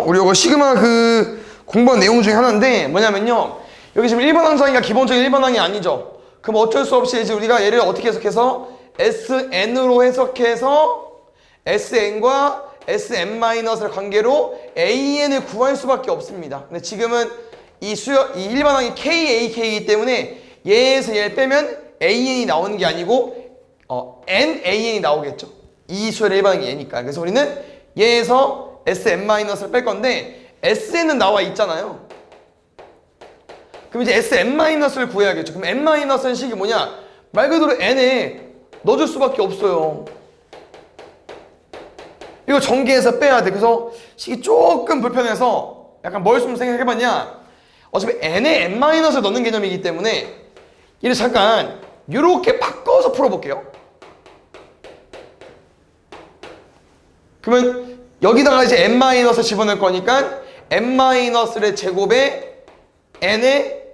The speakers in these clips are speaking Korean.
우리 이거 시그마 그 공부한 내용 중에 하나인데 뭐냐면요. 여기 지금 1번 항상이가 기본적인 1번 항이 아니죠. 그럼 어쩔 수 없이 이제 우리가 얘를 어떻게 해석해서 SN으로 해석해서 SN과 SN-의 관계로 AN을 구할 수밖에 없습니다. 근데 지금은 이 1번 항이 KAK이기 때문에 얘에서 얘를 빼면 AN이 나오는 게 아니고 NAN이 나오겠죠. 이 수열의 1번 항이 얘니까. 그래서 우리는 얘에서 SN-를 뺄 건데 SN은 나와 있잖아요. 그럼 이제 SN-를 구해야겠죠. 그럼 N-는 식이 뭐냐? 말 그대로 N에 넣어줄 수밖에 없어요. 이거 전개해서 빼야 돼. 그래서 식이 조금 불편해서 약간 뭘 좀 생각해봤냐? 어차피 N에 N-을 넣는 개념이기 때문에 얘를 잠깐 이렇게 바꿔서 풀어볼게요. 그러면 여기다가 이제 N-을 집어넣을 거니까 N-의 제곱에 N에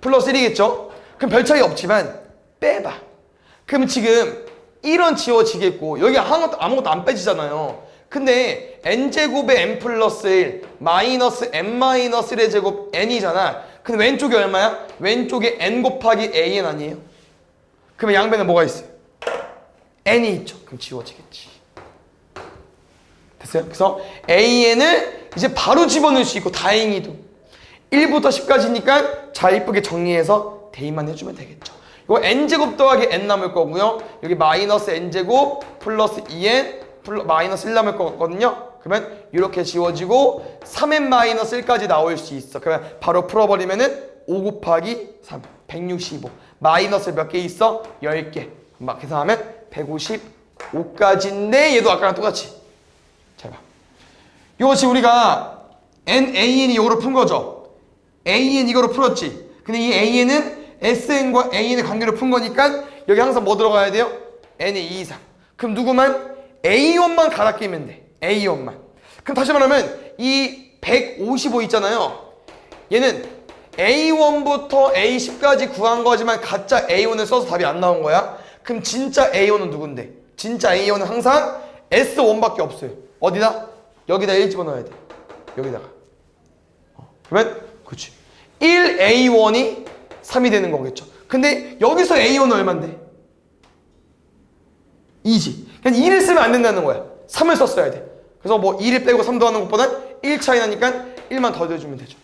플러스 1이겠죠? 그럼 별 차이 없지만 빼봐. 그럼 지금 1은 지워지겠고 여기 아무것도 안 빼지잖아요. 근데 n제곱에 n 플러스 1 마이너스 n-1의 제곱 n이잖아. 근데 왼쪽이 얼마야? 왼쪽에 n 곱하기 an 아니에요? 그러면 양변에 뭐가 있어요? n이 있죠. 그럼 지워지겠지. 됐어요? 그래서 an을 이제 바로 집어넣을 수 있고 다행히도 1부터 10까지니까 잘 이쁘게 정리해서 대입만 해주면 되겠죠. 이거 n제곱 더하기 n 남을 거고요. 여기 마이너스 n제곱 플러스 2n 마이너스 1 남을 거거든요. 그러면 이렇게 지워지고 3n-1까지 나올 수 있어. 그러면 바로 풀어버리면은 5 곱하기 3 165 마이너스 몇 개 있어? 10개. 막 계산하면 155까지인데 얘도 아까랑 똑같이. 잘 봐. 이거 지금 우리가 NAN이 이거로 푼 거죠. AN 이거로 풀었지. 근데 이 AN은 SN과 AN의 관계로 푼 거니까 여기 항상 뭐 들어가야 돼요? N의 2 이상. 그럼 누구만? A1만 갈아 끼면 돼. A1만. 그럼 다시 말하면 이 155 있잖아요. 얘는 A1부터 A10까지 구한 거지만 가짜 A1을 써서 답이 안 나온 거야. 그럼 진짜 A1은 누군데? 진짜 A1은 항상 S1밖에 없어요. 어디다? 여기다 1 집어넣어야 돼. 여기다가. 그러면 그렇지. 1A1이 3이 되는 거겠죠. 근데 여기서 A1은 얼만데? 2지. 그냥 2를 쓰면 안 된다는 거야. 3을 썼어야 돼. 그래서 뭐 2를 빼고 3 더하는 것보단 1 차이 나니까 1만 더 넣어주면 되죠.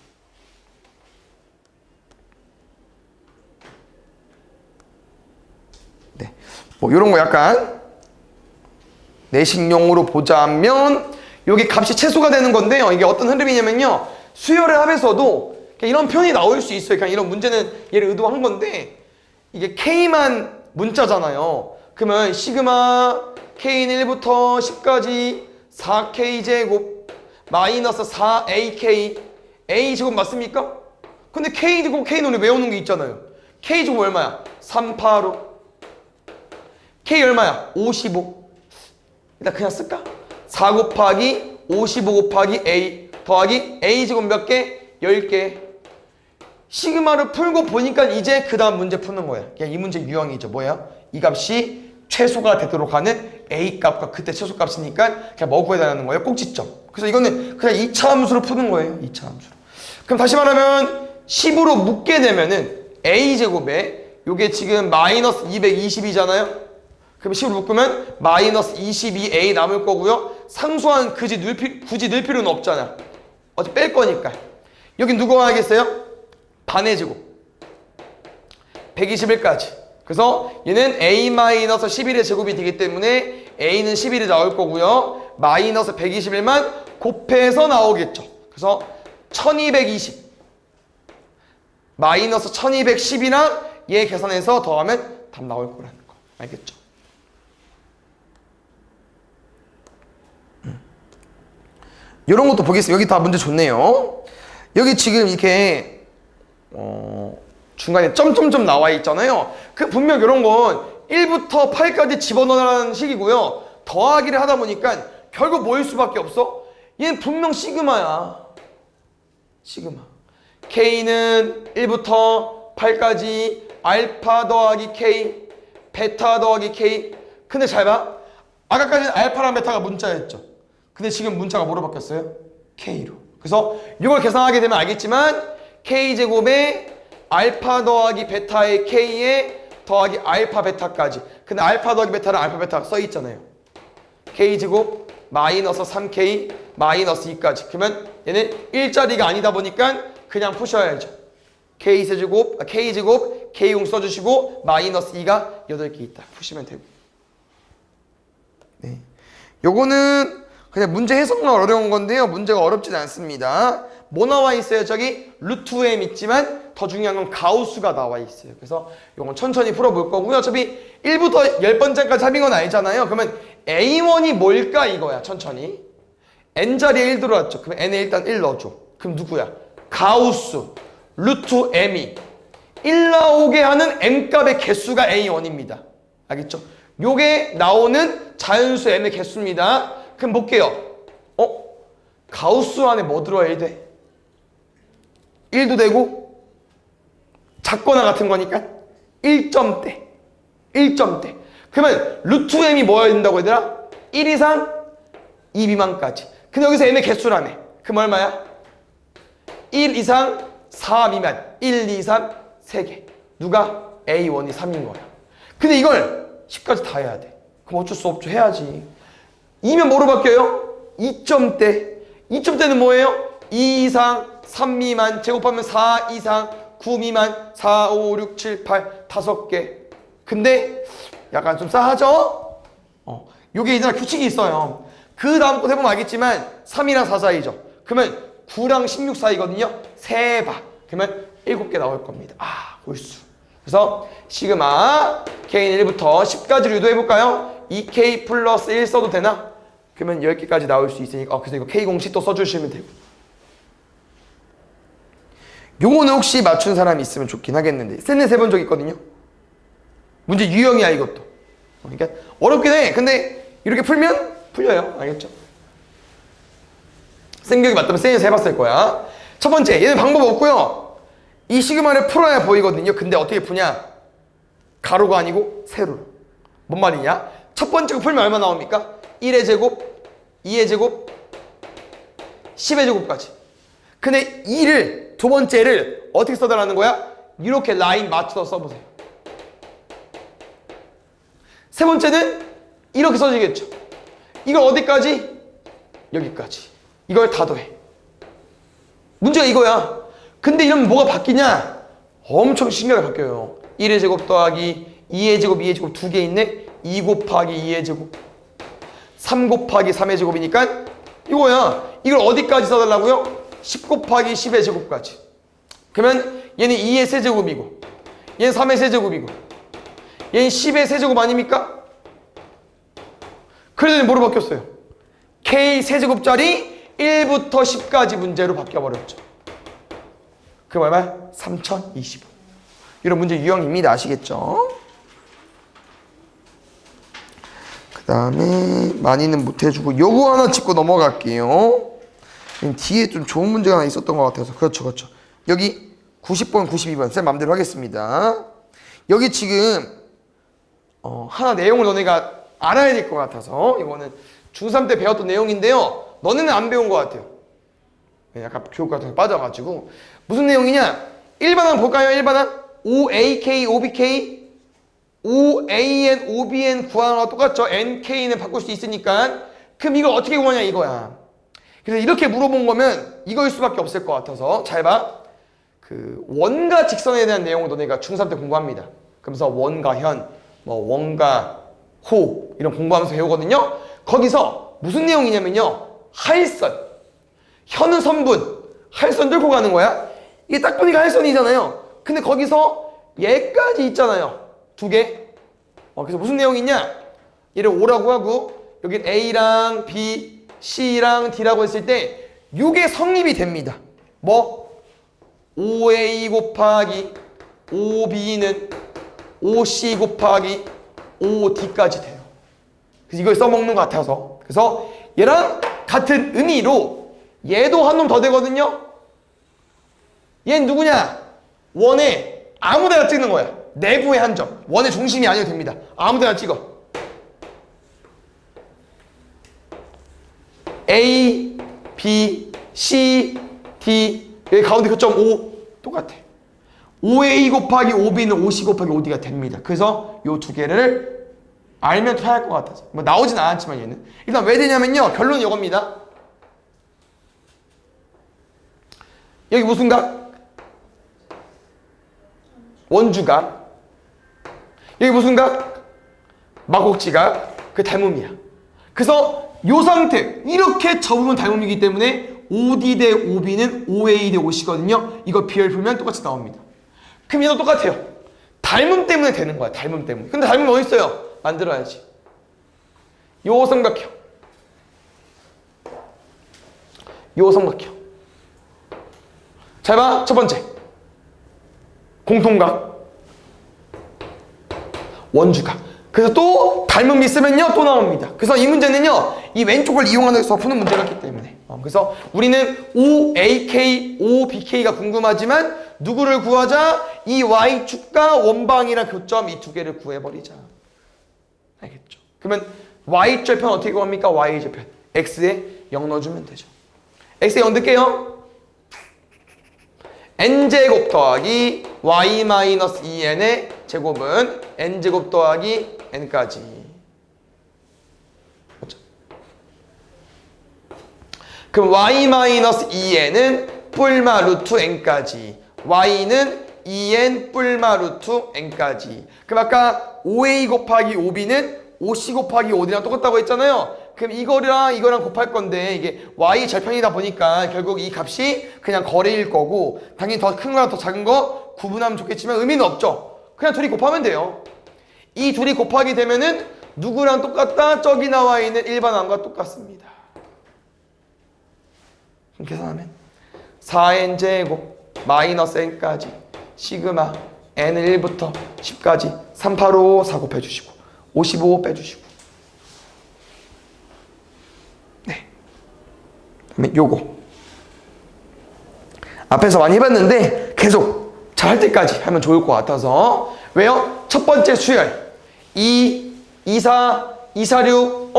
네. 뭐 이런 거 약간 내식용으로 보자면 여기 값이 최소가 되는 건데요. 이게 어떤 흐름이냐면요. 수열의 합에서도 이런 표현이 나올 수 있어요. 그냥 이런 문제는 얘를 의도한 건데 이게 K만 문자잖아요. 그러면 시그마 K는 1부터 10까지 4K제곱 마이너스 4AK A제곱 맞습니까? 근데 K제곱 K는 우리 외우는 게 있잖아요. K제곱 얼마야? 385 K 얼마야? 55 일단 그냥 쓸까? 4 곱하기 55 곱하기 A 더하기 A제곱 몇 개? 10개 시그마를 풀고 보니까 이제 그 다음 문제 푸는 거야. 그냥 이 문제 유형이죠. 뭐야? 이 값이 최소가 되도록 하는 A값과 그때 최소값이니까 그냥 뭐 구해달라는 거예요? 꼭지점. 그래서 이거는 그냥 2차 함수로 푸는 거예요. 2차 함수로. 그럼 다시 말하면 10으로 묶게 되면은 A제곱에 요게 지금 마이너스 220이잖아요. 그럼 10으로 묶으면 마이너스 22A 남을 거고요. 상수한 굳이 넣을 필요는 없잖아. 어차피 뺄 거니까. 여긴 누가 하겠어요? 반의 제곱 121까지. 그래서 얘는 A-11의 제곱이 되기 때문에 A는 11이 나올 거고요. 마이너스 121만 곱해서 나오겠죠. 그래서 1220 마이너스 1210이랑 얘 계산해서 더하면 답 나올 거라는 거. 알겠죠? 이런 것도 보겠습니다. 여기 다 문제 좋네요. 여기 지금 이렇게 중간에 점점점 나와 있잖아요. 그 분명 이런 건 1부터 8까지 집어넣으라는 식이고요. 더하기를 하다 보니까 결국 뭐일 수밖에 없어? 얘는 분명 시그마야. 시그마. K는 1부터 8까지 알파 더하기 K, 베타 더하기 K. 근데 잘 봐. 아까까지는 알파랑 베타가 문자였죠. 근데 지금 문자가 뭐로 바뀌었어요? K로. 그래서 이걸 계산하게 되면 알겠지만 K제곱에 알파 더하기 베타의 K에 더하기 알파 베타까지. 근데 알파 더하기 베타는 알파 베타가 써있잖아요. K제곱 마이너스 3K 마이너스 2까지. 그러면 얘는 일자리가 아니다 보니까 그냥 푸셔야죠. K제곱 K용 써주시고 마이너스 2가 8개 있다. 푸시면 되고. 네. 요거는 그냥 문제 해석만 어려운 건데요. 문제가 어렵진 않습니다. 뭐 나와 있어요? 저기 루트 m 있지만 더 중요한 건 가우스가 나와 있어요. 그래서 이건 천천히 풀어볼 거고요. 어차피 1부터 10번째까지 합인 건 알잖아요. 그러면 A1이 뭘까 이거야. 천천히. N자리에 1 들어왔죠. 그럼 N에 일단 1 넣어줘. 그럼 누구야? 가우스 루트 m이 1 나오게 하는 m값의 개수가 A1입니다. 알겠죠? 요게 나오는 자연수 m의 개수입니다. 그럼 볼게요. 가우스 안에 뭐 들어야 돼? 1도 되고 작거나 같은 거니까 1점대. 1점대. 그러면 루트 m이 뭐여야 된다고 얘들아? 1 이상 2 미만까지. 근데 여기서 m의 개수라며. 그럼 얼마야? 1 이상 4 미만. 1, 2, 3, 3개. 누가? A1이 3인 거야. 근데 이걸 10까지 다 해야 돼. 그럼 어쩔 수 없죠. 해야지. 2면 뭐로 바뀌어요? 2점대. 2점대는 뭐예요? 2 이상 3 미만 제곱하면 4 이상 9 미만 4, 5, 6, 7, 8 5개. 근데 약간 좀 싸하죠? 요게 이제 규칙이 있어요. 그 다음 거 해보면 알겠지만 3이랑 4 사이죠. 그러면 9랑 16 사이거든요. 세바. 그러면 7개 나올 겁니다. 골수. 그래서 시그마 K는 1부터 10까지로 유도해볼까요? 2K 플러스 1 써도 되나? 그러면 10개까지 나올 수 있으니까 그래서 이거 K 공식 또 써주시면 되고. 요거는 혹시 맞춘 사람이 있으면 좋긴 하겠는데 셋넷 해본 적 있거든요. 문제 유형이야 이것도. 그러니까 어렵긴 해. 근데 이렇게 풀면 풀려요. 알겠죠? 생각이 맞다면 셋넷 해봤을 거야. 첫 번째, 얘는 방법 없고요. 이 시그마를 풀어야 보이거든요. 근데 어떻게 푸냐? 가로가 아니고 세로. 뭔 말이냐? 첫 번째 거 풀면 얼마 나옵니까? 1의 제곱, 2의 제곱, 10의 제곱까지. 근데 2를 두 번째를 어떻게 써달라는 거야? 이렇게 라인 맞춰서 써보세요. 세 번째는 이렇게 써지겠죠. 이걸 어디까지? 여기까지. 이걸 다 더해. 문제가 이거야. 근데 이러면 뭐가 바뀌냐? 엄청 신기하게 바뀌어요. 1의 제곱 더하기 2의 제곱, 2의 제곱 두 개 있네? 2 곱하기 2의 제곱 3 곱하기 3의 제곱이니까 이거야. 이걸 어디까지 써달라고요? 10 곱하기 10의 제곱까지. 그러면 얘는 2의 세제곱이고 얘는 3의 세제곱이고 얘는 10의 세제곱 아닙니까? 그래도 뭐로 바뀌었어요? K 세제곱짜리 1부터 10까지 문제로 바뀌어버렸죠. 그럼 얼마야? 3025. 이런 문제 유형입니다. 아시겠죠? 그 다음에 많이는 못해주고 요거 하나 짚고 넘어갈게요. 뒤에 좀 좋은 문제가 하나 있었던 것 같아서. 그렇죠. 여기 90번, 92번 쌤 맘대로 하겠습니다. 여기 지금 하나 내용을 너네가 알아야 될 것 같아서 이거는 중3 때 배웠던 내용인데요. 너네는 안 배운 것 같아요. 약간 교육 같은 거 빠져가지고. 무슨 내용이냐? 1반항 볼까요? 1반항? OAK, OBK, OAN, OBN 구하는 거랑 똑같죠? NK는 바꿀 수 있으니까. 그럼 이걸 어떻게 구하냐 이거야. 그래서 이렇게 물어본 거면 이거일 수밖에 없을 것 같아서 잘 봐. 그 원과 직선에 대한 내용을 너네가 중3 때 공부합니다. 그러면서 원과 현, 뭐 원과 호 이런 공부하면서 배우거든요. 거기서 무슨 내용이냐면요. 할선. 현은 선분. 할선 뚫고 가는 거야. 이게 딱 보니까 할선이잖아요. 근데 거기서 얘까지 있잖아요. 두 개. 그래서 무슨 내용이냐? 얘를 O라고 하고 여긴 A랑 B, C랑 D라고 했을 때 이게 성립이 됩니다. 뭐? OA 곱하기 OB는 OC 곱하기 OD까지 돼요. 그래서 이걸 써먹는 것 같아서. 그래서 얘랑 같은 의미로 얘도 한 놈 더 되거든요. 얘는 누구냐? 원에 아무데나 찍는 거야. 내부의 한 점. 원의 중심이 아니어도 됩니다. 아무데나 찍어. A, B, C, D 여기 가운데 교점 5 똑같아. 5A 곱하기 5B는 5C 곱하기 5D가 됩니다. 그래서 요 두 개를 알면 편할 것 같아서 뭐 나오진 않았지만 얘는 일단 왜 되냐면요. 결론이 이겁니다. 여기 무슨 각? 원주각. 여기 무슨 각? 마곡지각. 그 닮음이야. 그래서 요 상태 이렇게 접으면 닮음이기 때문에 5D 대 5B는 5A 대 5C거든요. 이거 비율 풀면 똑같이 나옵니다. 그럼 얘도 똑같아요. 닮음 때문에 되는 거야. 닮음 때문에. 근데 닮음이 어디 있어요? 만들어야지. 요 삼각형. 요 삼각형. 잘 봐. 첫 번째. 공통각. 원주각. 그래서 또 닮음이 있으면요. 또 나옵니다. 그래서 이 문제는요. 이 왼쪽을 이용해서 푸는 문제가 있기 때문에. 그래서 우리는 OAK, OBK가 궁금하지만 누구를 구하자? 이 Y축과 원방이랑 교점 이 두 개를 구해버리자. 알겠죠? 그러면 Y절편 어떻게 구합니까? Y절편. X에 0 넣어주면 되죠. X에 0 넣을게요. N제곱 더하기 Y-2N의 제곱은 N제곱 더하기 N까지. 맞죠? 그럼 Y-2N은 뿔마 루트 N까지. Y는 2N 뿔마 루트 N까지. 그럼 아까 5A 곱하기 5B는 5C 곱하기 5D랑 똑같다고 했잖아요. 그럼 이거랑 곱할 건데 이게 Y 절편이다 보니까 결국 이 값이 그냥 거리일 거고 당연히 더 큰 거랑 더 작은 거 구분하면 좋겠지만 의미는 없죠. 그냥 둘이 곱하면 돼요. 이 둘이 곱하기 되면은 누구랑 똑같다? 저기 나와 있는 일반항과 똑같습니다. 그럼 계산하면 4N제곱 마이너스 N까지 시그마 N을 1부터 10까지 385 4 곱해주시고 55 빼주시고 네. 그다음에 요거 앞에서 많이 해봤는데 계속 잘할 때까지 하면 좋을 것 같아서 왜요? 첫 번째 수열 2, 2, 4, 2, 4, 6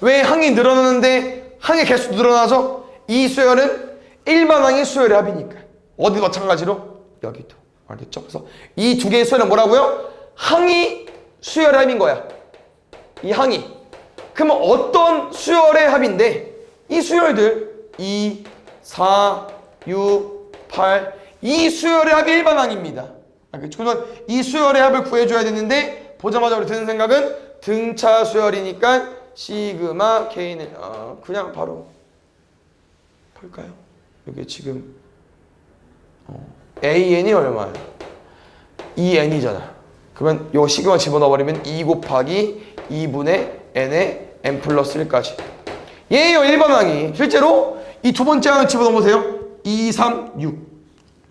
왜 항이 늘어나는데 항의 개수 늘어나죠? 이 수열은 일반항의 수열의 합이니까 어디 마찬가지로? 여기도. 알겠죠? 그래서 이 두 개의 수열은 뭐라고요? 항이 수열의 합인 거야. 이 항이. 그러면 어떤 수열의 합인데 이 수열들 2, 4, 6, 8 이 수열의 합이 일반항입니다. 알겠죠? 그래서 이 수열의 합을 구해줘야 되는데 보자마자 우리 드는 생각은 등차 수열이니까 시그마 K는 그냥 바로 볼까요? 여기 지금 AN이 얼마야? 2N이잖아. 그러면 요 시그마 집어넣어버리면 2 곱하기 2분의 N의 N 플러스 1까지. 얘예요, 일반항이. 실제로 이 두 번째 항을 집어넣어보세요. 2, 3, 6.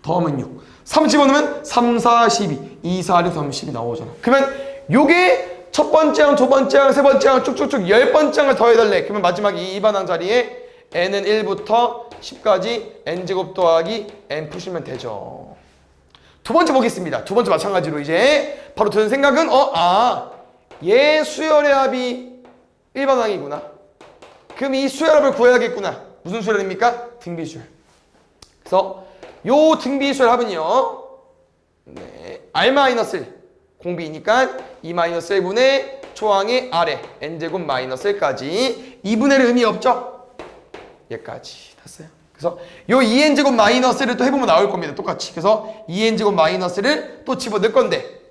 더하면 6. 3 집어넣으면 3, 4, 12. 2, 4, 6, 3, 12 나오잖아. 그러면 요게 첫 번째 항, 두 번째 항, 세 번째 항 쭉쭉쭉 10번째 항을 더해달래. 그러면 마지막 이 일반항 자리에 N은 1부터 10까지 N제곱 더하기 N 푸시면 되죠. 두 번째 보겠습니다. 두 번째 마찬가지로 이제 바로 드는 생각은 얘 수열의 합이 일반항이구나. 그럼 이 수열합을 구해야겠구나. 무슨 수열입니까? 등비수열. 그래서 요 등비수열 합은요. 네, R-1 공비니까 2-1분의 초항의 아래 N제곱 마이너스 1까지 2분의 1 의미 없죠? 얘까지 됐어요. 그래서 요 2n제곱 마이너스를 또 해보면 나올 겁니다. 똑같이. 그래서 2n제곱 마이너스를 또 집어넣을 건데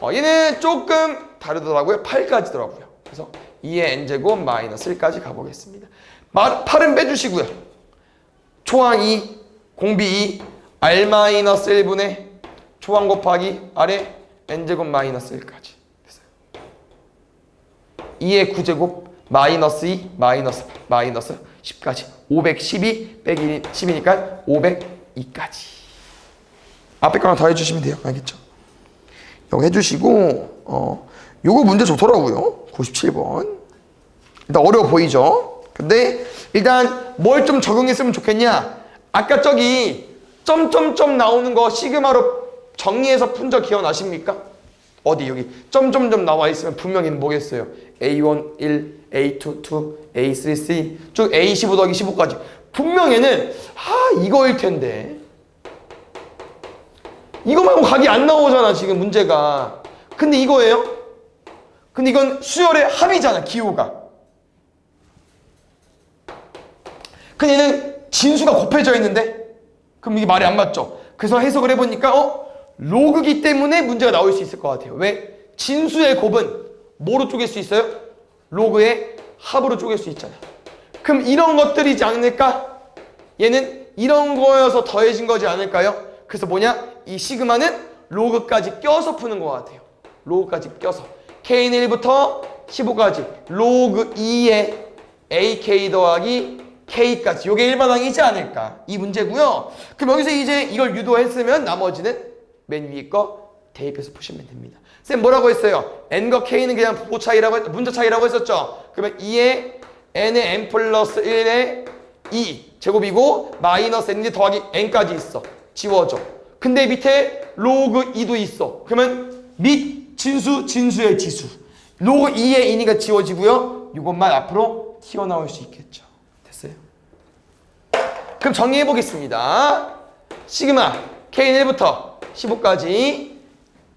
얘는 조금 다르더라고요. 8까지더라고요. 그래서 2의 n제곱 마이너스 1까지 가보겠습니다. 8은 빼주시고요. 초항 2, 공비 2, R-1분의 초항 곱하기 아래 n제곱 마이너스 1까지 됐어요. 2의 9제곱 마이너스 2, 마이너스 10까지 512 빼기 10이니까 502까지 앞에 거랑 더 해주시면 돼요. 알겠죠? 이거 해주시고 요거 문제 좋더라고요. 97번 일단 어려워 보이죠? 근데 일단 뭘 좀 적용했으면 좋겠냐. 아까 저기 점점점 나오는 거 시그마로 정리해서 푼 적 기억나십니까? 어디 여기 점점점 나와 있으면 분명히 뭐겠어요? A1 1, A2 2, A3 3 쭉 A15 더하기 15까지 분명히는 이거일 텐데 이거 말고 각이 안 나오잖아 지금 문제가. 근데 이거예요? 근데 이건 수열의 합이잖아 기호가. 근데 얘는 진수가 곱해져 있는데 그럼 이게 말이 안 맞죠? 그래서 해석을 해보니까 로그기 때문에 문제가 나올 수 있을 것 같아요. 왜? 진수의 곱은 뭐로 쪼갤 수 있어요? 로그의 합으로 쪼갤 수 있잖아. 그럼 이런 것들이지 않을까? 얘는 이런 거여서 더해진 거지 않을까요? 그래서 뭐냐? 이 시그마는 로그까지 껴서 푸는 것 같아요. 로그까지 껴서 K는 1부터 15까지 로그 2에 AK 더하기 K까지 요게 일반항이지 않을까 이 문제고요. 그럼 여기서 이제 이걸 유도했으면 나머지는 맨 위에 거 대입해서 푸시면 됩니다. 쌤 뭐라고 했어요? N과 K는 그냥 부호 차이라고 문자 차이라고 했었죠. 그러면 2에 N의 N 플러스 1의 2 제곱이고 마이너스 N이 더하기 N까지 있어. 지워져. 근데 밑에 로그 2도 있어. 그러면 밑 진수 진수의 지수 로그 2의 2니까 지워지고요. 이것만 앞으로 튀어나올 수 있겠죠. 됐어요? 그럼 정리해 보겠습니다. 시그마 K는 1부터 15까지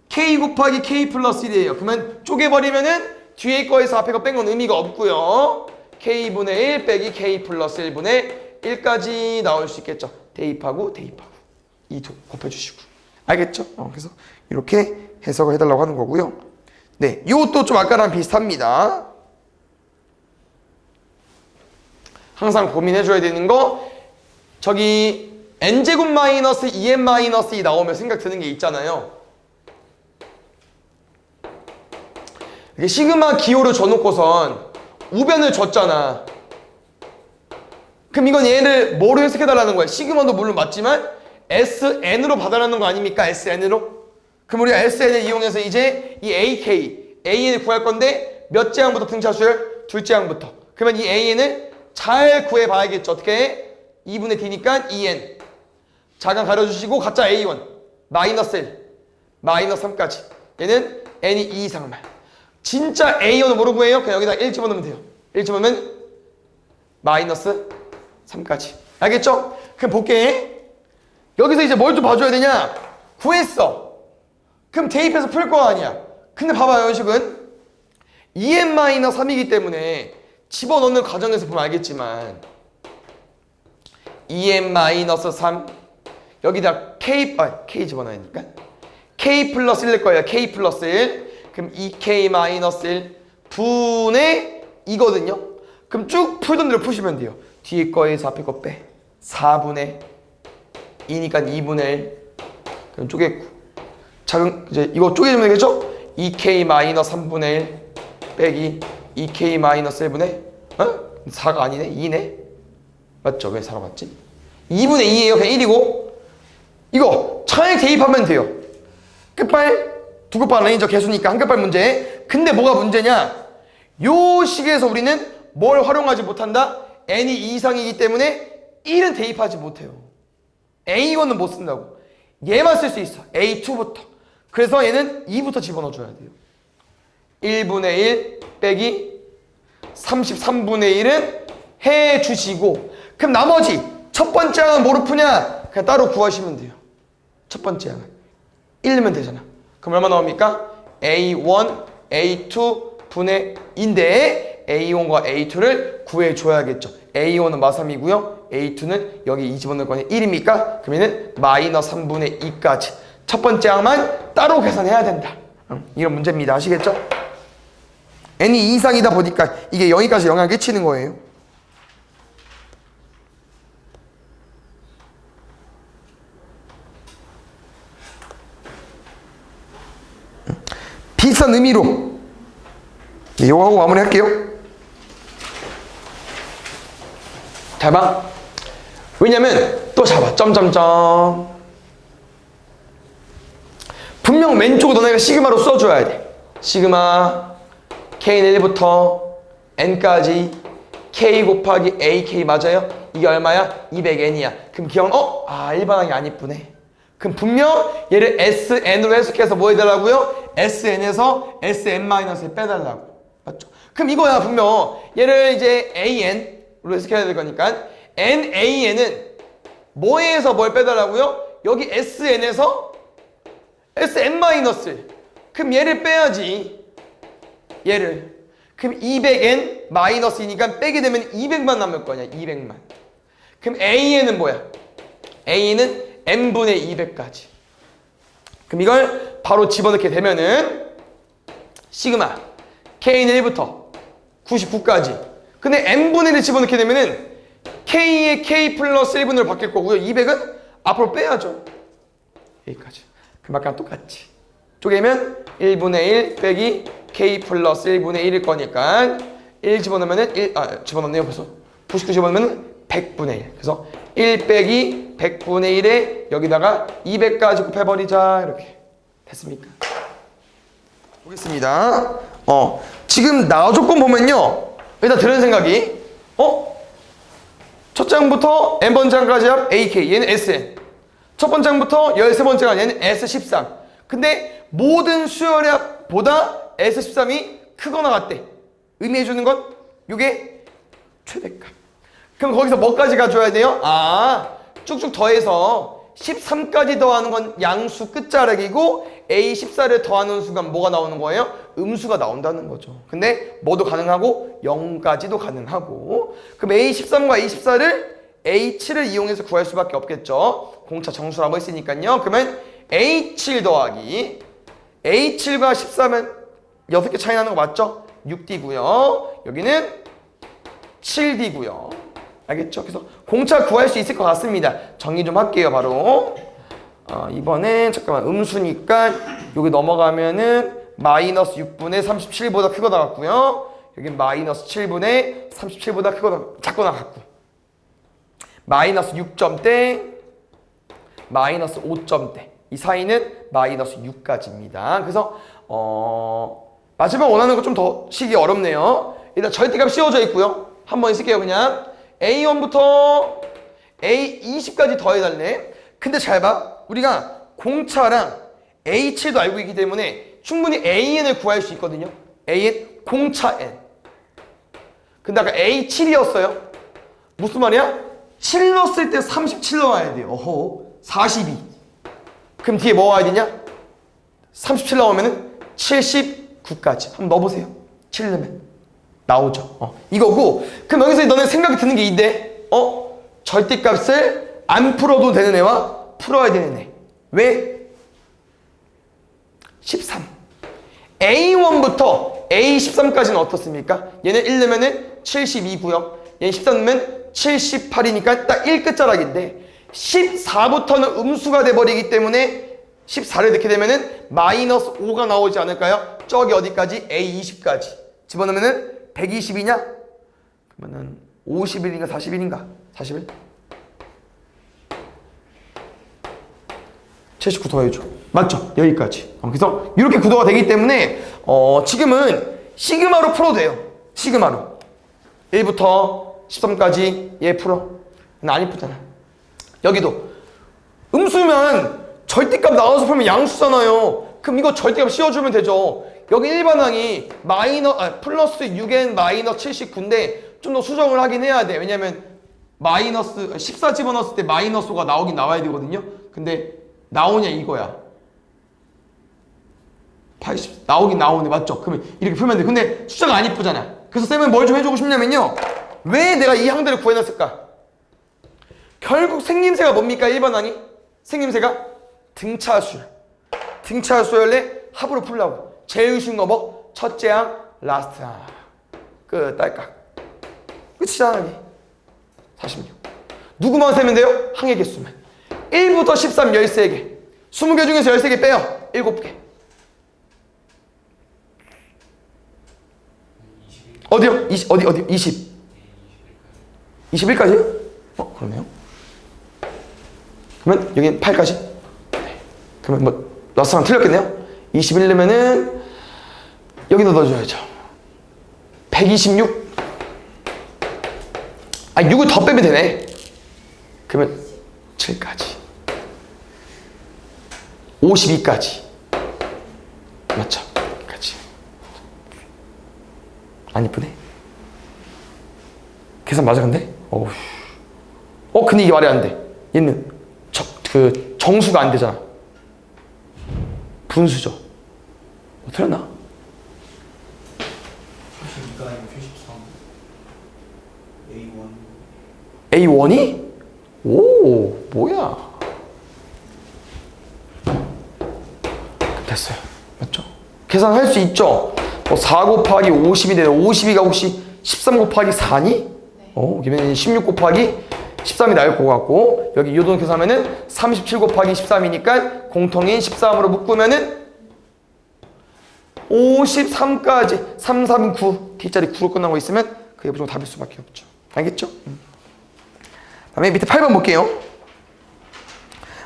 K 곱하기 K 플러스 1이에요. 그러면 쪼개버리면은 뒤에 거에서 앞에 거 뺀 건 의미가 없고요. K분의 1 빼기 K 플러스 1분의 1까지 나올 수 있겠죠. 대입하고 대입하고 이 두 곱해주시고 알겠죠? 그래서 이렇게 해석을 해달라고 하는 거고요. 네, 이것도 좀 아까랑 비슷합니다. 항상 고민해줘야 되는 거 저기 n제곱 마이너스 2n 마이너스 2 나오면 생각 드는 게 있잖아요. 이렇게 시그마 기호를 줘놓고선 우변을 줬잖아. 그럼 이건 얘를 뭐로 해석해달라는 거야? 시그마도 물론 맞지만 SN으로 받아라는 거 아닙니까? SN으로? 그럼 우리가 SN을 이용해서 이제 이 AK, AN을 구할 건데 몇 제항부터 등차수열? 둘째 항부터. 그러면 이 AN을 잘 구해봐야겠죠. 어떻게 해? 2분의 D니까 2N. 자강 가려주시고 가짜 A1 마이너스 1 마이너스 3까지. 얘는 N이 2 이상만. 진짜 A1은 뭐로 구해요? 그냥 여기다 1 집어넣으면 돼요. 1 집어넣으면 마이너스 3까지. 알겠죠? 그럼 볼게. 여기서 이제 뭘 좀 봐줘야 되냐? 구했어. 그럼 대입해서 풀 거 아니야. 근데 봐봐요. 이 식은 2n-3이기 때문에 집어넣는 과정에서 보면 알겠지만 2n-3 여기다 K 집어넣으니까 K 플러스 1일 거예요. K 플러스 1 그럼 2K-1 분의 2거든요. 그럼 쭉 풀던 대로 푸시면 돼요. 뒤에 거에서 앞에 거 빼 4분의 2니까 2분의 1 그럼 쪼개고 작은 이제 이거 쪼개주면 되겠죠? 2K-3분의 1 빼기 2K-1분의 4가 아니네 2네 맞죠? 왜 4가 맞지? 2분의 2예요. 그냥 1이고 이거 차액 대입하면 돼요. 끝발 두 끝발 아니죠. 개수니까 한 끝발 문제. 근데 뭐가 문제냐? 요 식에서 우리는 뭘 활용하지 못한다? n이 2 이상이기 때문에 1은 대입하지 못해요. A1은 못 쓴다고. 얘만 쓸 수 있어. A2부터. 그래서 얘는 2부터 집어넣어줘야 돼요. 1분의 1 빼기 33분의 1은 해주시고 그럼 나머지 첫 번째 항은 뭐로 푸냐? 그냥 따로 구하시면 돼요. 첫 번째 항은 1 넣으면 되잖아. 그럼 얼마 나옵니까? A1, A2 분의 2인데 A1과 A2를 구해줘야겠죠. A1은 마3이고요. A2는 여기 2 집어넣을 거니 1입니까? 그러면 마이너스 3분의 2까지. 첫 번째 항만 따로 계산해야 된다. 이런 문제입니다. 아시겠죠? n이 2 이상이다 보니까 이게 0까지 영향을 끼치는 거예요. 비슷한 의미로 이거 하고 마무리할게요. 잘 봐. 왜냐면 또 잡아. 점점점. 분명 왼쪽을 너네가 시그마로 써줘야 돼. 시그마 K는 1부터 N까지 K 곱하기 AK 맞아요? 이게 얼마야? 200N이야. 그럼 기억은 일반항이 안 이쁘네. 그럼 분명 얘를 SN으로 해석해서 뭐 해달라고요? SN에서 SN-을 빼달라고. 맞죠? 그럼 이거야 분명 얘를 이제 AN으로 해석해야 될 거니까 NAN은 뭐에서 뭘 빼달라고요? 여기 SN에서 SN-를. 그럼 얘를 빼야지. 얘를. 그럼 200N 마이너스이니까 빼게 되면 200만 남을 거냐? 200만. 그럼 AN은 뭐야? AN은 N분의 200까지. 그럼 이걸 바로 집어넣게 되면은 시그마 K는 1부터 99까지. 근데 N분의 1을 집어넣게 되면은 K의 K 플러스 1분으로 바뀔 거고요. 200은 앞으로 빼야죠. 여기까지. 그럼 아까랑 똑같지. 쪼개면 1분의 1 빼기 K 플러스 1분의 1일 거니까 1 집어넣으면은 집어넣네요. 그래서 99 집어넣으면은 100분의 1. 그래서 1 빼기 100분의 1에 여기다가 200까지 곱해버리자. 이렇게 됐습니까? 보겠습니다. 지금 나 조건 보면요. 일단 드는 생각이 첫 장부터 n번째 장까지 합 AK 얘는 SN. 첫 번째 장부터 13번째가 얘는 S13. 근데 모든 수열의 합보다 S13이 크거나 같대. 의미해주는 건 이게 최대값. 그럼 거기서 뭐까지 가져야 돼요? 쭉쭉 더해서 13까지 더하는 건 양수 끝자락이고 A14를 더하는 순간 뭐가 나오는 거예요? 음수가 나온다는 거죠. 근데 뭐도 가능하고 0까지도 가능하고 그럼 A13과 A14를 A7을 이용해서 구할 수밖에 없겠죠. 공차 정수라고 했으니까요. 그러면 A7 더하기 A7과 14면 6개 차이 나는 거 맞죠? 6D고요. 여기는 7D고요. 알겠죠? 그래서 공차 구할 수 있을 것 같습니다. 정리 좀 할게요. 바로 이번엔 잠깐만 음수니까 여기 넘어가면은 마이너스 6분의 37보다 크거나 같고요. 여기 마이너스 7분의 37보다 크거나 작거나 같고 마이너스 6점대 마이너스 5점대 이 사이는 마이너스 6까지입니다. 그래서 마지막 원하는 거 좀 더 치기 어렵네요. 일단 절대값 씌워져 있고요. 한번 쓸게요. 그냥 A1부터 A20까지 더해달래. 근데 잘 봐. 우리가 공차랑 A7도 알고 있기 때문에 충분히 AN을 구할 수 있거든요. AN, 공차 N. 근데 아까 A7이었어요. 무슨 말이야? 7 넣었을 때 37 넣어야 돼요. 42. 그럼 뒤에 뭐 와야 되냐? 37 넣으면은 79까지. 한번 넣어보세요. 7 넣으면. 나오죠. 이거고. 그럼 여기서 너네 생각이 드는 게 이데 절대값을 안 풀어도 되는 애와 풀어야 되는 애. 왜? 13. A1부터 A13까지는 어떻습니까? 얘는 1 넣으면은 72고요. 얘는 13 넣으면 78이니까 딱 1끝자락인데 14부터는 음수가 돼버리기 때문에 14를 넣게 되면은 마이너스 5가 나오지 않을까요? 저기 어디까지? A20까지. 집어넣으면은 120이냐? 그러면은 51인가 41인가? 41? 79 더해줘. 맞죠? 여기까지. 그래서 이렇게 구도가 되기 때문에 지금은 시그마로 풀어도 돼요. 시그마로. 1부터 13까지 얘 풀어. 근데 안 이쁘잖아. 여기도 음수면 절대값 나와서 풀면 양수잖아요. 그럼 이거 절대값 씌워주면 되죠. 여기 일반항이 플러스 6n 마이너스 79인데 좀 더 수정을 하긴 해야 돼. 왜냐면 마이너스 14 집어넣었을 때 마이너스 5가 나오긴 나와야 되거든요. 근데 나오냐 이거야. 80 나오긴 나오네. 맞죠? 그러면 이렇게 풀면 돼. 근데 숫자가 안 이쁘잖아. 그래서 쌤은 뭘 좀 해주고 싶냐면요. 왜 내가 이 항들을 구해놨을까? 결국 생김새가 뭡니까? 일반항이? 생김새가 등차수열. 등차수열의 합으로 풀라고. 제일 쉬운 거 뭐? 첫째 항, 라스트 항. 끝, 딸깍. 끝이잖아. 46. 누구만 세면 돼요? 항의 개수만. 1부터 13, 13개. 20개 중에서 13개 빼요. 7개. 어디요? 20. 21까지요? 그러네요. 그러면 여기 8까지? 네. 그러면 뭐 라스트랑 틀렸겠네요? 21 넣으면은 여기다 넣어줘야죠. 126. 6을 더 빼면 되네. 그러면 7까지. 52까지. 맞죠? 까지. 안 이쁘네? 계산 맞아, 근데? 근데 이게 말이 안 돼. 얘는 정수가 안 되잖아. 분수죠. 틀렸나? 표시 2가 아니면 표시 3 A1 A1이? 오, 뭐야? 됐어요. 맞죠? 계산할 수 있죠? 4 곱하기 50이 되네. 52가 혹시 13 곱하기 4니? 네. 그러면 16 곱하기 13이 나올 것 같고, 여기 요돈 계산하면은 37 곱하기 13이니까 공통인 13으로 묶으면은 53까지 3, 3, 9 D자리 9로 끝나고 있으면 그게 무조건 답일 수밖에 없죠. 알겠죠? 다음에 밑에 8번 볼게요.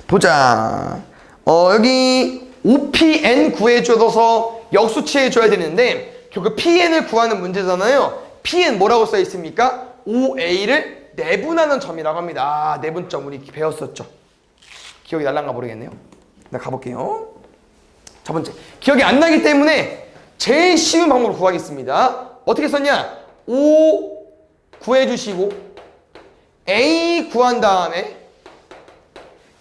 보자. 여기 OPN 구해줘서 역수 취해줘야 되는데 결국 PN을 구하는 문제잖아요. PN 뭐라고 써 있습니까? OA를 내분하는 점이라고 합니다. 내분점 우리 배웠었죠. 기억이 날란가 모르겠네요. 나 가볼게요. 첫 번째, 기억이 안 나기 때문에 제일 쉬운 방법으로 구하겠습니다. 어떻게 썼냐? O 구해주시고 A 구한 다음에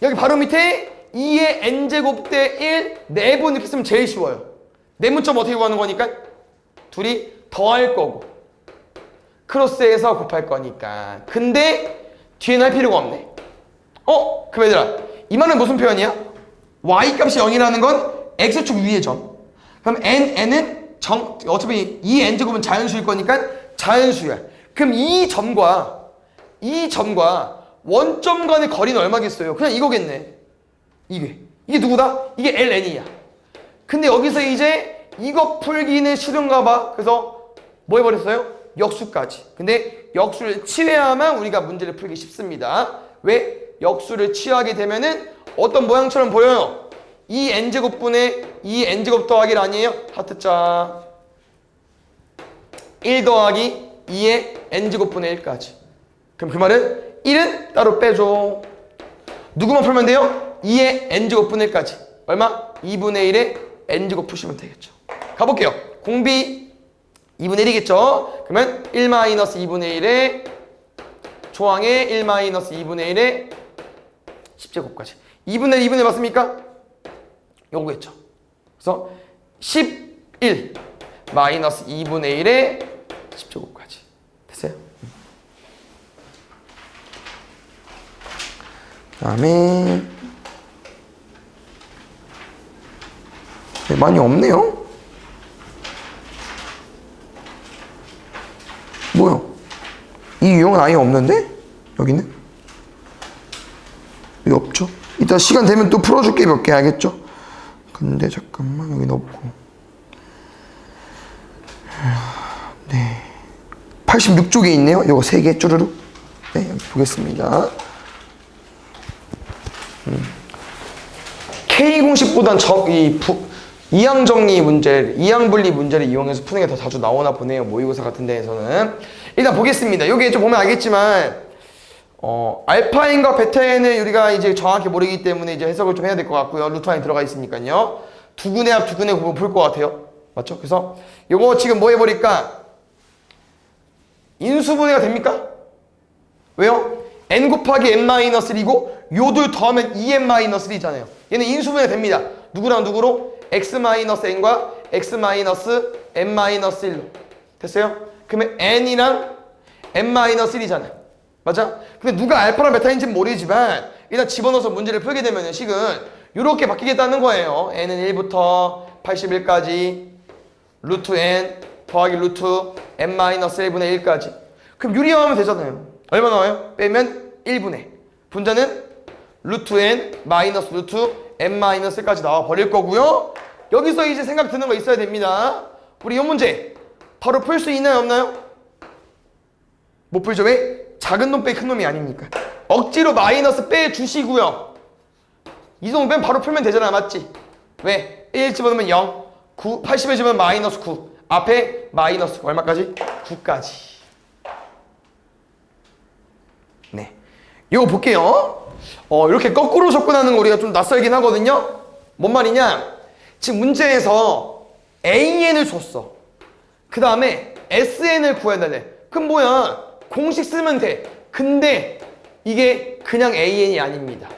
여기 바로 밑에 2의 n제곱 대 1 내분 이렇게 쓰면 제일 쉬워요. 내분점 어떻게 구하는 거니까? 둘이 더할 거고 크로스해서 곱할 거니까. 근데 뒤에는 할 필요가 없네. 그럼 얘들아 이 말은 무슨 표현이야? y 값이 0이라는 건 x축 위의 점. 그럼 n은 어차피 이 n제곱은 자연수일 거니까 자연수야. 그럼 이 점과 원점 간의 거리는 얼마겠어요? 그냥 이거겠네. 이게 누구다? 이게 ln이야. 근데 여기서 이제 이거 풀기는 싫은가 봐. 그래서 뭐 해버렸어요? 역수까지. 근데 역수를 취해야만 우리가 문제를 풀기 쉽습니다. 왜? 역수를 취하게 되면은 어떤 모양처럼 보여요. 이 n제곱분의 이 n제곱 더하기 아니에요? 하트자 1 더하기 2의 n제곱분의 1까지. 그럼 그 말은 1은 따로 빼줘. 누구만 풀면 돼요? 2의 n제곱분의 1까지. 얼마? 2분의 1의 n제곱 푸시면 되겠죠. 가볼게요. 공비 2분의 1이겠죠? 그러면 1-2분의 1의 조항의 1-2분의 1의 10제곱까지. 2분의 2분의 맞습니까? 요거겠죠. 그래서 11 마이너스 2분의 1의 10제곱까지. 됐어요? 그 다음에 많이 없네요. 뭐야? 이 유형은 아예 없는데? 여기는? 여기 없죠? 이따 시간 되면 또 풀어줄게. 몇 개 알겠죠? 근데 잠깐만 여기 넣고 네 86쪽에 있네요. 요거 3개 쭈르륵. 네, 여기 보겠습니다. K 공식보단 이항 정리 문제, 이항 분리 문제를 이용해서 푸는 게 더 자주 나오나 보네요. 모의고사 같은 데에서는. 일단 보겠습니다. 여기 좀 보면 알겠지만 알파인과 베타인을 우리가 이제 정확히 모르기 때문에 이제 해석을 좀 해야 될 것 같고요. 루트 안에 들어가 있으니까요. 두근의 합, 두근의 곱을 볼 것 같아요. 맞죠? 그래서 요거 지금 뭐 해버릴까? 인수분해가 됩니까? 왜요? n 곱하기 n-1이고 요둘 더하면 2n-1이잖아요. 얘는 인수분해 됩니다. 누구랑 누구로? x-n과 x-n-1로. 됐어요? 그러면 n이랑 n-1이잖아. 맞아? 근데 누가 알파랑 베타인지는 모르지만 일단 집어넣어서 문제를 풀게 되면 식은 이렇게 바뀌겠다는 거예요. n은 1부터 81까지 루트 n 더하기 루트 n-1분의 1까지. 그럼 유리화하면 되잖아요. 얼마 나와요? 빼면 1분의 분자는 루트 n 마이너스 루트 n-1까지 나와 버릴 거고요. 여기서 이제 생각 드는 거 있어야 됩니다. 우리 이 문제 바로 풀 수 있나요 없나요? 못 풀죠. 왜? 작은 놈 빼기 큰 놈이 아니니까. 억지로 마이너스 빼주시고요. 이 정도 빼면 바로 풀면 되잖아. 맞지? 왜? 1 집어넣으면 0 9 80에 집으면 마이너스 9 앞에 마이너스 얼마까지? 9까지. 네, 이거 볼게요. 이렇게 거꾸로 접근하는 거 우리가 좀 낯설긴 하거든요. 뭔 말이냐? 지금 문제에서 AN을 줬어. 그 다음에 SN을 구해달래. 그럼 뭐야? 공식 쓰면 돼. 근데 이게 그냥 AN이 아닙니다.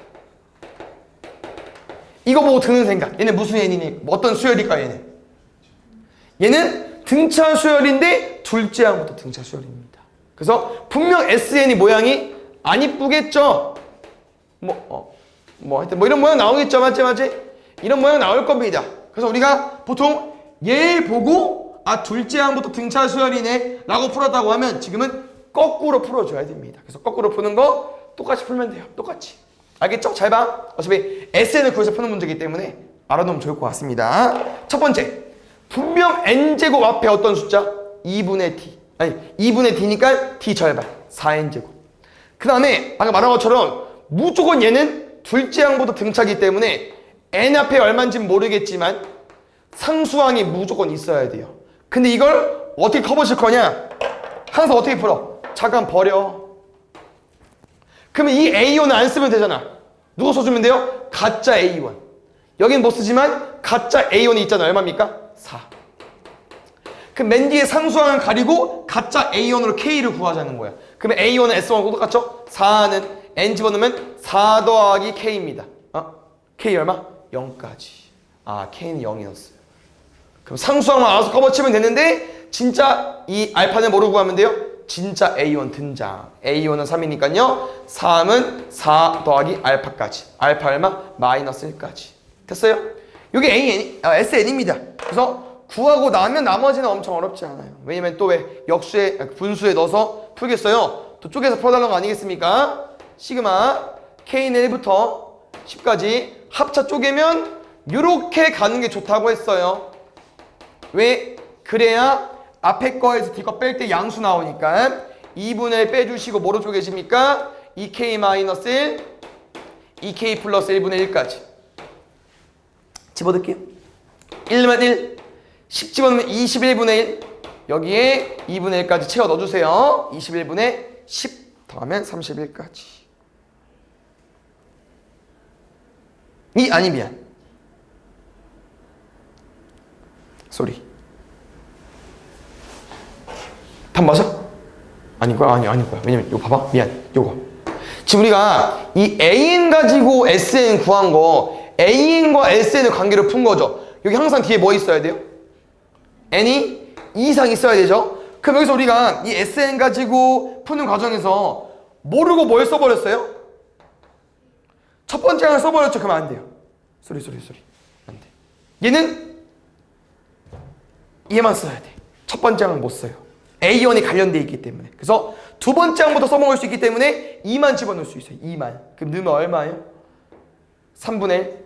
이거 보고 드는 생각. 얘는 무슨 N이니? 어떤 수열일까 얘는? 얘는 등차 수열인데 둘째 항부터 등차 수열입니다. 그래서 분명 SN이 모양이 안 이쁘겠죠? 하여튼 이런 모양 나오겠죠? 맞지? 이런 모양 나올 겁니다. 그래서 우리가 보통 얘 보고 둘째 항부터 등차 수열이네 라고 풀었다고 하면 지금은 거꾸로 풀어줘야 됩니다. 그래서 거꾸로 푸는 거 똑같이 풀면 돼요. 똑같이. 알겠죠? 잘 봐. 어차피 SN을 구해서 푸는 문제이기 때문에 알아놓으면 좋을 것 같습니다. 첫 번째, 분명 n제곱 앞에 어떤 숫자? 2분의 t. 아니 2분의 t니까 t 절반 4n제곱. 그 다음에 아까 말한 것처럼 무조건 얘는 둘째 항부터 등차기 때문에 n 앞에 얼마인지는 모르겠지만 상수항이 무조건 있어야 돼요. 근데 이걸 어떻게 커버칠 거냐? 항상 어떻게 풀어? 잠깐 버려. 그러면 이 A1은 안 쓰면 되잖아. 누가 써주면 돼요? 가짜 A1. 여긴 못 쓰지만 가짜 A1이 있잖아. 얼마입니까? 4. 그럼 맨 뒤에 상수항을 가리고 가짜 A1으로 K를 구하자는 거야. 그러면 A1은 S1하고 똑같죠? 4는 N 집어넣으면 4 더하기 K입니다. K 얼마? 0까지. K는 0이었어요. 그럼 상수항만 알아서 커버치면 되는데 진짜 이 알파는 뭐로 구하면 돼요? 진짜 A1 등장. A1은 3이니까요. 3은 4 더하기 알파까지. 알파 얼마? 마이너스 1까지. 됐어요? 이게 SN입니다. 그래서 구하고 나면 나머지는 엄청 어렵지 않아요. 왜냐면 또 왜 역수에 분수에 넣어서 풀겠어요? 또 쪼개서 풀어달라는 거 아니겠습니까? 시그마 K는 1부터 10까지 합차 쪼개면 이렇게 가는 게 좋다고 했어요. 왜? 그래야 앞에 거에서 뒤거 뺄 때 양수 나오니까 2분의 1 빼주시고 뭐로 쪼개집니까? 2K-1, 2K 플러스 1분의 1까지 집어넣을게요. 1만 1, 10 집어넣으면 21분의 1 여기에 2분의 1까지 채워 넣어주세요. 21분의 10 더하면 31까지 미안 쏘리 답 맞아? 아닌 거야? 아닌 거야. 왜냐면 이거 봐봐. 미안. 요거. 지금 우리가 이 AN 가지고 SN 구한 거 AN과 SN의 관계를 푼 거죠. 여기 항상 뒤에 뭐 있어야 돼요? N이 2 이상 있어야 되죠. 그럼 여기서 우리가 이 SN 가지고 푸는 과정에서 모르고 뭘 써버렸어요? 첫 번째 항을 써버렸죠. 그러면 안 돼요. 쏘리. 안 돼. 얘는 얘만 써야 돼. 첫 번째 항은 못 써요. A1이 관련되어 있기 때문에. 그래서 두 번째 항부터 써먹을 수 있기 때문에 2만 집어넣을 수 있어요. 2만. 그럼 넣으면 얼마예요? 3분의 1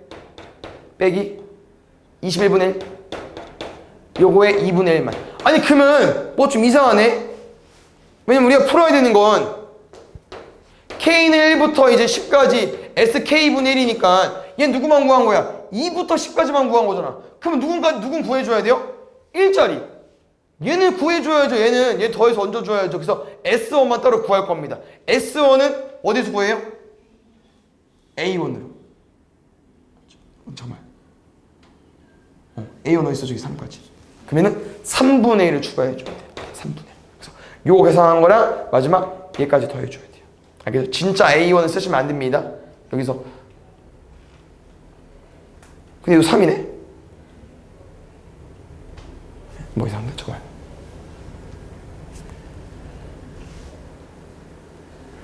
빼기 21분의 1 요거에 2분의 1만. 아니 그러면 뭐 좀 이상하네. 왜냐면 우리가 풀어야 되는 건 K는 1부터 이제 10까지 SK분의 1이니까 얘는 누구만 구한 거야? 2부터 10까지만 구한 거잖아. 그러면 누군 구해줘야 돼요? 1짜리. 얘는 구해줘야죠. 얘 더해서 얹어줘야죠. 그래서 S1만 따로 구할 겁니다. S1은 어디서 구해요? A1으로. 정말. A1 어디 있어? 저기 3까지. 그러면은 3분의 1을 추가해줘야 돼요. 3분의 1. 그래서 요거 계산한 거랑 마지막 얘까지 더해줘야 돼요. 알겠죠? 진짜 A1을 쓰시면 안 됩니다. 여기서. 근데 이거 3이네? 뭐 이상한데? 정말.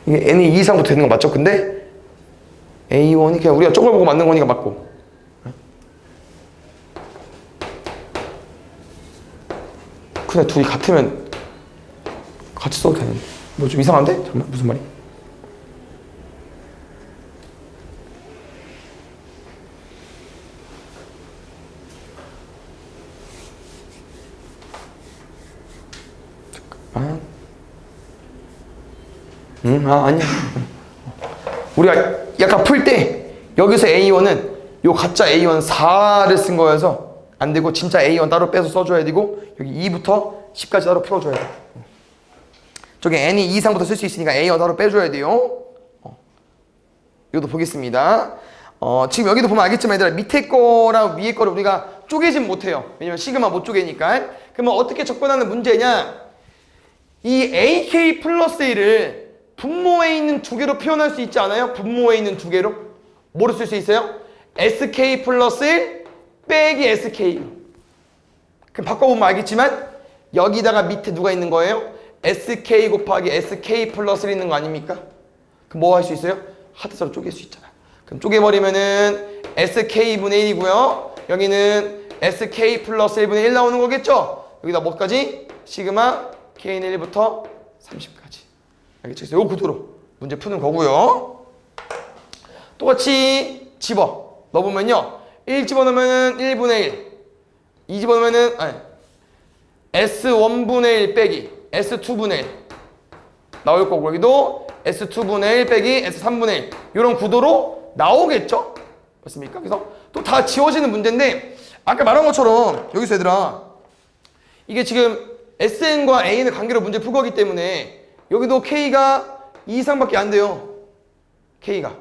이게 n이 2 이상부터 되는 거 맞죠? 근데 A1이 그냥 우리가 쪽을 보고 만든 거니까 맞고. 근데 둘이 같으면 같이 써도 되는데 뭐 좀 이상한데? 잠깐만 무슨 말이? 잠깐만. 아니야. 우리가 약간 풀 때 여기서 A1은 요 가짜 A1 4를 쓴 거여서 안 되고 진짜 A1 따로 빼서 써줘야 되고 여기 2부터 10까지 따로 풀어줘야 돼. 저기 N이 2 이상부터 쓸 수 있으니까 A1 따로 빼줘야 돼요. 이것도 보겠습니다. 지금 여기도 보면 알겠지만 얘들아 밑에 거랑 위에 거를 우리가 쪼개진 못해요. 왜냐면 시그마 못 쪼개니까. 그러면 어떻게 접근하는 문제냐? 이 AK 플러스 1을 분모에 있는 두 개로 표현할 수 있지 않아요? 분모에 있는 두 개로? 뭐로 쓸 수 있어요? SK 플러스 1 빼기 SK. 그럼 바꿔보면 알겠지만 여기다가 밑에 누가 있는 거예요? SK 곱하기 SK 플러스 1 있는 거 아닙니까? 그럼 뭐 할 수 있어요? 하드서로 쪼갤 수 있잖아. 그럼 쪼개버리면은 SK분의 1이고요. 여기는 SK 플러스 1분의 1 나오는 거겠죠? 여기다 뭐까지? 시그마 K는 1부터 30까지. 알겠죠? 그래서 요 구도로 문제 푸는 거고요. 똑같이 집어 넣어보면요. 1 집어넣으면은 1분의 1. 2 집어넣으면은 S1분의 1 빼기 S2분의 1 나올 거고 여기도 S2분의 1 빼기 S3분의 1 이런 구도로 나오겠죠? 맞습니까? 그래서 또 다 지워지는 문제인데 아까 말한 것처럼 여기서 얘들아 이게 지금 SN과 A의 관계로 문제 풀 거기 때문에 여기도 K가 2 이상밖에 안 돼요. K가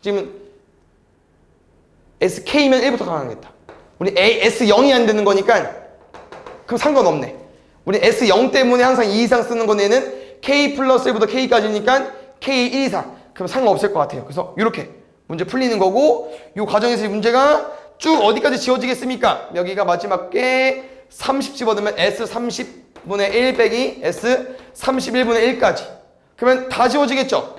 지금 SK면 1부터 가능하겠다. 우리 S0이 안 되는 거니까 그럼 상관없네. 우리 S0 때문에 항상 2 이상 쓰는 건 얘는 K 플러스 1부터 K까지니까 K 1 이상. 그럼 상관없을 것 같아요. 그래서 이렇게 문제 풀리는 거고 이 과정에서 이 문제가 쭉 어디까지 지워지겠습니까? 여기가 마지막 게 30 집어넣으면 S30분의 1 빼기 S31분의 1까지. 그러면 다 지워지겠죠?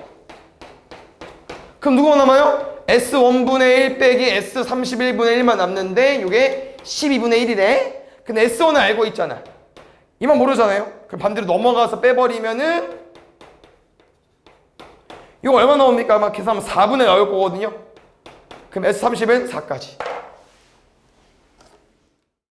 그럼 누구가 남아요? S1분의 1 빼기 S31분의 1만 남는데 이게 12분의 1이래. 근데 S1은 알고 있잖아. 이만 모르잖아요. 그럼 반대로 넘어가서 빼버리면은 이거 얼마 나옵니까? 아마 계산하면 4분의 나올 거거든요. 그럼 S30은 4까지.